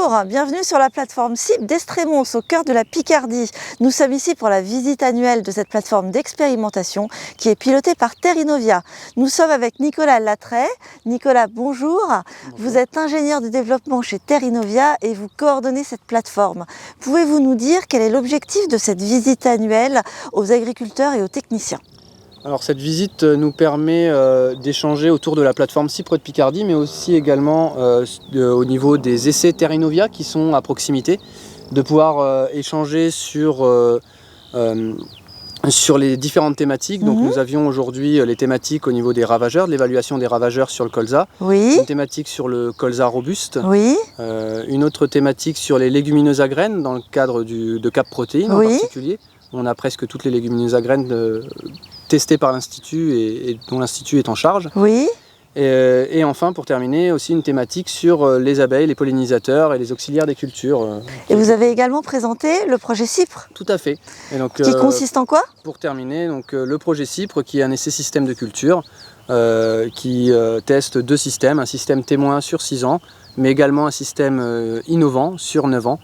Bonjour, bienvenue sur la plateforme CIP d'Estrémons au cœur de la Picardie. Nous sommes ici pour la visite annuelle de cette plateforme d'expérimentation qui est pilotée par Terrinovia. Nous sommes avec Nicolas Latret. Nicolas, bonjour. Vous êtes ingénieur de développement chez Terrinovia et vous coordonnez cette plateforme. Pouvez-vous nous dire quel est l'objectif de cette visite annuelle aux agriculteurs et aux techniciens ? Alors cette visite nous permet d'échanger autour de la plateforme CIP de Picardie, mais aussi également au niveau des essais Terrinovia qui sont à proximité, de pouvoir échanger sur les différentes thématiques. Donc nous avions aujourd'hui les thématiques au niveau des ravageurs, de l'évaluation des ravageurs sur le colza, une thématique sur le colza robuste, une autre thématique sur les légumineuses à graines dans le cadre de Cap Protéines en particulier. On a presque toutes les légumineuses à graines testées par l'Institut et dont l'Institut est en charge. Et enfin, pour terminer, aussi une thématique sur les abeilles, les pollinisateurs et les auxiliaires des cultures. Et vous avez également présenté le projet CIPRE. Tout à fait. Et donc, qui consiste en quoi? Pour terminer, donc, le projet CIPRE, qui est un essai système de culture, qui teste deux systèmes, un système témoin sur 6 ans, mais également un système innovant sur 9 ans,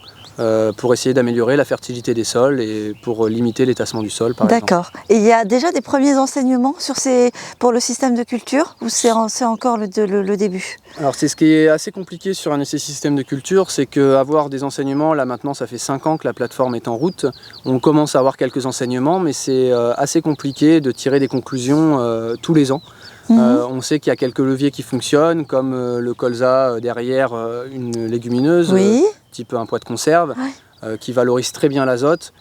pour essayer d'améliorer la fertilité des sols et pour limiter l'étassement du sol, par exemple. D'accord. Et il y a déjà des premiers enseignements pour le système de culture ou c'est encore le début? Alors c'est ce qui est assez compliqué sur un essai système de culture, c'est qu'avoir des enseignements, là maintenant ça fait 5 ans que la plateforme est en route, on commence à avoir quelques enseignements, mais c'est assez compliqué de tirer des conclusions tous les ans. On sait qu'il y a quelques leviers qui fonctionnent, comme le colza derrière une légumineuse, type un pois de conserve, qui valorise très bien l'azote.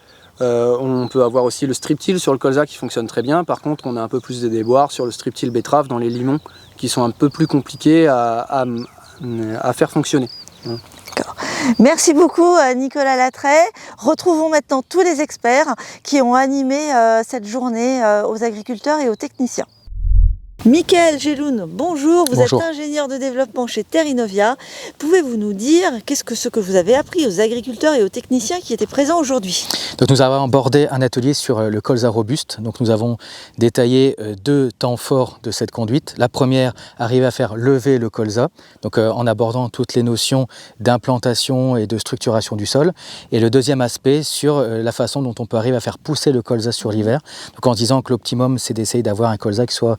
On peut avoir aussi le streptil sur le colza qui fonctionne très bien. Par contre, on a un peu plus de déboires sur le streptil betterave dans les limons qui sont un peu plus compliqués à faire fonctionner. Merci beaucoup Nicolas Latret. Retrouvons maintenant tous les experts qui ont animé cette journée aux agriculteurs et aux techniciens. Michael Geloun, bonjour, vous êtes ingénieur de développement chez Terrinovia. Pouvez-vous nous dire ce que vous avez appris aux agriculteurs et aux techniciens qui étaient présents aujourd'hui? Donc nous avons abordé un atelier sur le colza robuste. Donc nous avons détaillé 2 temps forts de cette conduite. La première, arriver à faire lever le colza, donc en abordant toutes les notions d'implantation et de structuration du sol. Et le deuxième aspect, sur la façon dont on peut arriver à faire pousser le colza sur l'hiver. Donc en disant que l'optimum, c'est d'essayer d'avoir un colza qui soit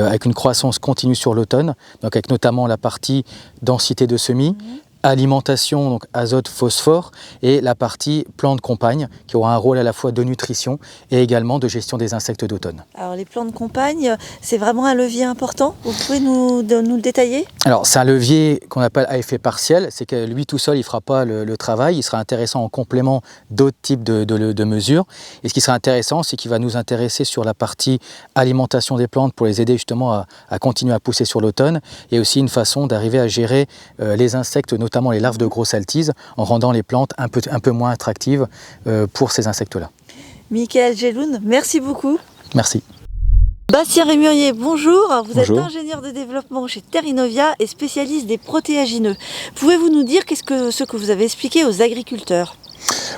avec une croissance continue sur l'automne, donc avec notamment la partie densité de semis, alimentation, donc azote, phosphore, et la partie plante compagne, qui aura un rôle à la fois de nutrition et également de gestion des insectes d'automne. Alors les plantes compagnes, c'est vraiment un levier important. Vous pouvez nous le détailler? Alors c'est un levier qu'on appelle à effet partiel, c'est que lui tout seul il ne fera pas le travail, il sera intéressant en complément d'autres types de mesures. Et ce qui sera intéressant, c'est qu'il va nous intéresser sur la partie alimentation des plantes pour les aider justement à continuer à pousser sur l'automne, et aussi une façon d'arriver à gérer les insectes, notamment les larves de gros saltises, en rendant les plantes un peu moins attractives pour ces insectes-là. Michael Geloun, merci beaucoup. Merci. Bastien Rémurier, bonjour. Vous êtes ingénieur de développement chez Terrinovia et spécialiste des protéagineux. Pouvez-vous nous dire ce que vous avez expliqué aux agriculteurs?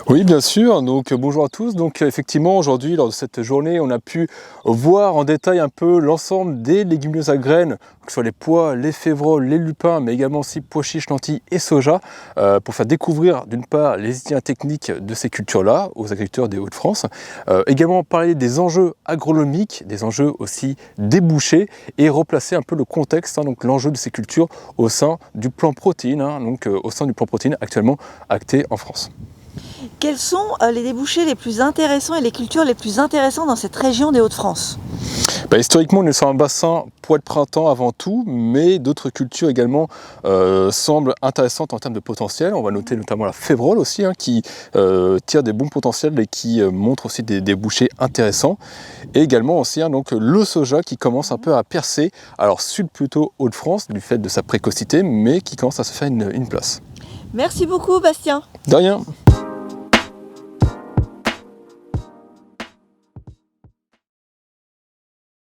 Oui, bien sûr. Donc bonjour à tous. Donc effectivement, aujourd'hui, lors de cette journée, on a pu voir en détail un peu l'ensemble des légumineuses à graines, que ce soit les pois, les févroles, les lupins, mais également aussi pois chiches, lentilles et soja, pour faire découvrir d'une part les itinéraires techniques de ces cultures-là aux agriculteurs des Hauts-de-France, également parler des enjeux agronomiques, des enjeux aussi débouchés, et replacer un peu le contexte, donc l'enjeu de ces cultures au sein du plan protéines, donc au sein du plan protéines actuellement acté en France. Quels sont les débouchés les plus intéressants et les cultures les plus intéressantes dans cette région des Hauts-de-France? Historiquement, on est sur un bassin pois de printemps avant tout, mais d'autres cultures également semblent intéressantes en termes de potentiel. On va noter notamment la févrole aussi, qui tire des bons potentiels et qui montre aussi des débouchés intéressants. Et également aussi donc le soja qui commence un peu à percer, alors sud plutôt Hauts-de-France du fait de sa précocité, mais qui commence à se faire une place. Merci beaucoup Bastien. De rien.